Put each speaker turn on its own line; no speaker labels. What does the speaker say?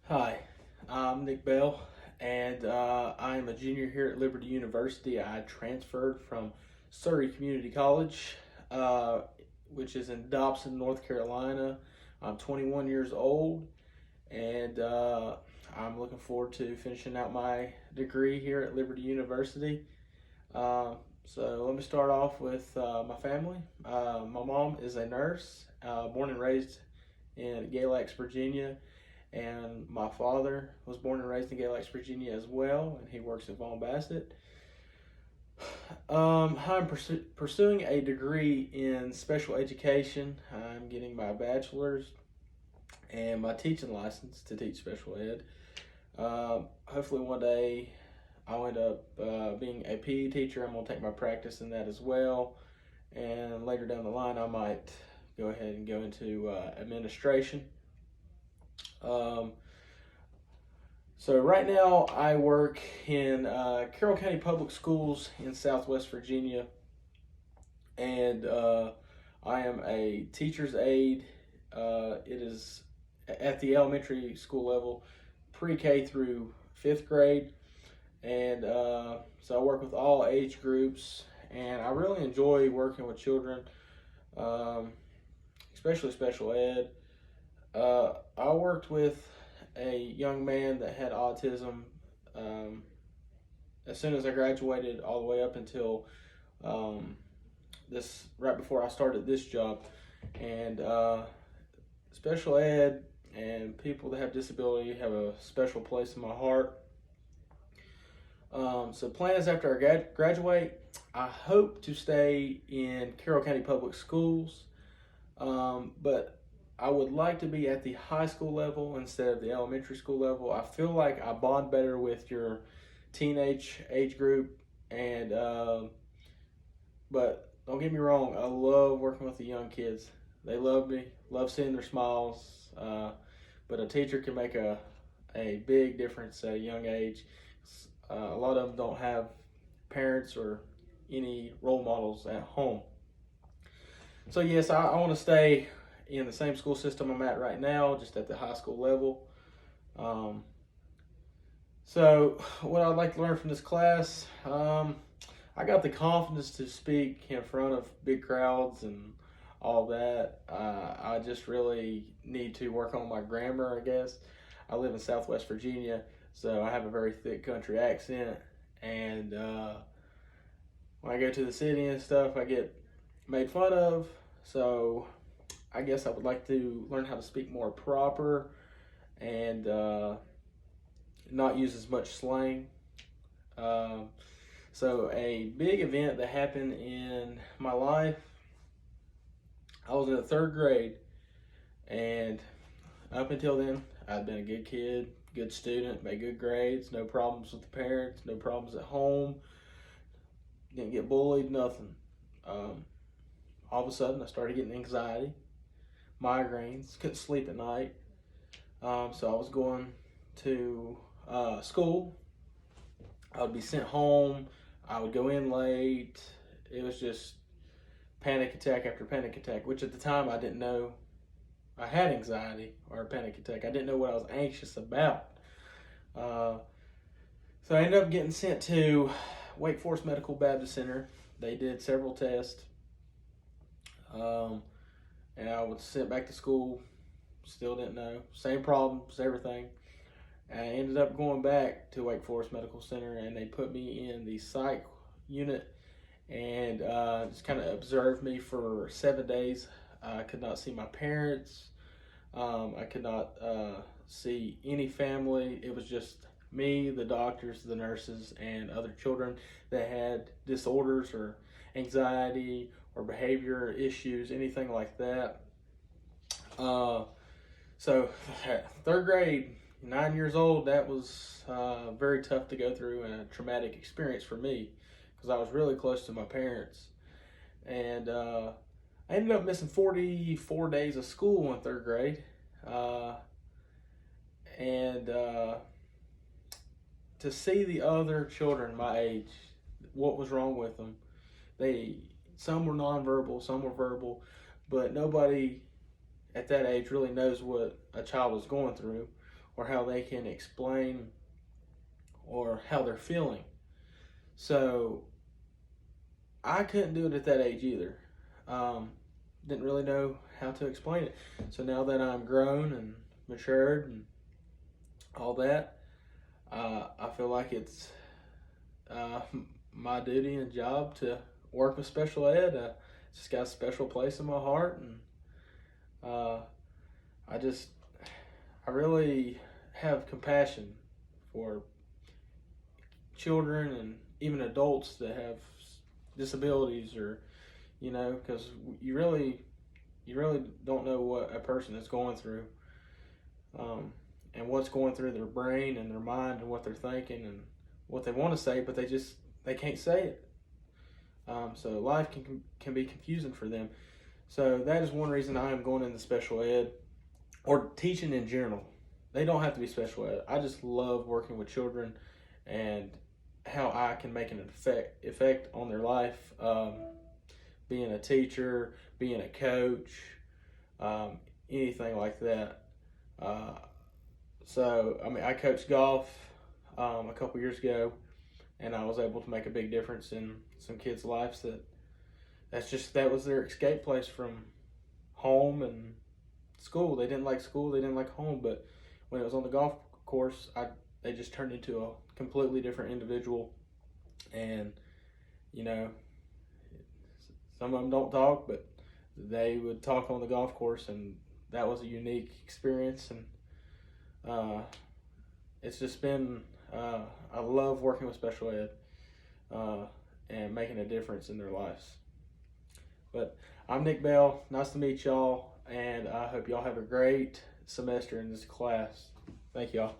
Hi, I'm Nick Bell, and I am a junior here at Liberty University. I transferred from Surrey Community College, uh, which is in Dobson, North Carolina. I'm 21 years old, and I'm looking forward to finishing out my degree here at Liberty University. So let me start off with my family. My mom is a nurse, born and raised in Galax, Virginia, and my father was born and raised in Galax, Virginia as well, and he works at Vaughan Bassett. I'm pursuing a degree in special education. I'm getting my bachelor's and my teaching license to teach special ed. Hopefully, one day I'll end up being a PE teacher. I'm going to take my practice in that as well. And later down the line, I might go ahead and go into administration. Um, So right now I work in Carroll County Public Schools in Southwest Virginia, and I am a teacher's aide. It is at the elementary school level, pre-K through fifth grade, and so I work with all age groups, and I really enjoy working with children, um, especially special ed. I worked with a young man that had autism um, as soon as I graduated, all the way up until um, this right before I started this job. And special ed and people that have disability have a special place in my heart. So plans after I graduate, I hope to stay in Carroll County Public Schools, but I would like to be at the high school level instead of the elementary school level. I feel like I bond better with your teenage age group, and but don't get me wrong, I love working with the young kids. They love me, love seeing their smiles. But a teacher can make a big difference at a young age. A lot of them don't have parents or any role models at home. So yes, I want to stay in the same school system I'm at right now, just at the high school level. Um, so what I'd like to learn from this class, I got the confidence to speak in front of big crowds and all that. I just really need to work on my grammar, I guess. I live in Southwest Virginia, so I have a very thick country accent, and when I go to the city and stuff, I get made fun of. So I guess I would like to learn how to speak more proper and not use as much slang. Um, so a big event that happened in my life, I was in the third grade, and up until then, I'd been a good kid, good student, made good grades, no problems with the parents, no problems at home, didn't get bullied, nothing. Um, all of a sudden, I started getting anxiety, migraines, couldn't sleep at night. So I was going to school. I would be sent home. I would go in late. It was just panic attack after panic attack, which at the time I didn't know I had anxiety or a panic attack. I didn't know what I was anxious about. Uh, so I ended up getting sent to Wake Forest Medical Baptist Center. They did several tests, um, and I was sent back to school. Still didn't know. Same problems, everything. And I ended up going back to Wake Forest Medical Center, and they put me in the psych unit and just kind of observed me for 7 days. I could not see my parents. I could not see any family. It was just me, the doctors, the nurses, and other children that had disorders or anxiety or behavior issues, anything like that. Uh, so, third grade, 9 years old, that was very tough to go through and a traumatic experience for me because I was really close to my parents. And I ended up missing 44 days of school in third grade. Uh, and to see the other children my age, what was wrong with them, they some were nonverbal, some were verbal, but nobody at that age really knows what a child is going through or how they can explain or how they're feeling. So I couldn't do it at that age either. Didn't really know how to explain it. So now that I'm grown and matured and all that, I feel like it's uh, my duty and job to work with special ed. It's just got a special place in my heart, and uh, I just, I really have compassion for children and even adults that have disabilities, or because you really don't know what a person is going through, and what's going through their brain and their mind and what they're thinking and what they want to say, but they can't say it. So life can be confusing for them. So that is one reason I am going into special ed or teaching in general. They don't have to be special ed. I just love working with children and how I can make an effect on their life. Being a teacher, being a coach, anything like that. So I mean, I coached golf a couple years ago, and I was able to make a big difference in some kids' lives. That was their escape place from home and school. They didn't like school, they didn't like home, but when it was on the golf course, they just turned into a completely different individual. And some of them don't talk, but they would talk on the golf course, and that was a unique experience. And it's just been I love working with special ed and making a difference in their lives. But I'm Nick Bell. Nice to meet y'all, and I hope y'all have a great semester in this class. Thank y'all.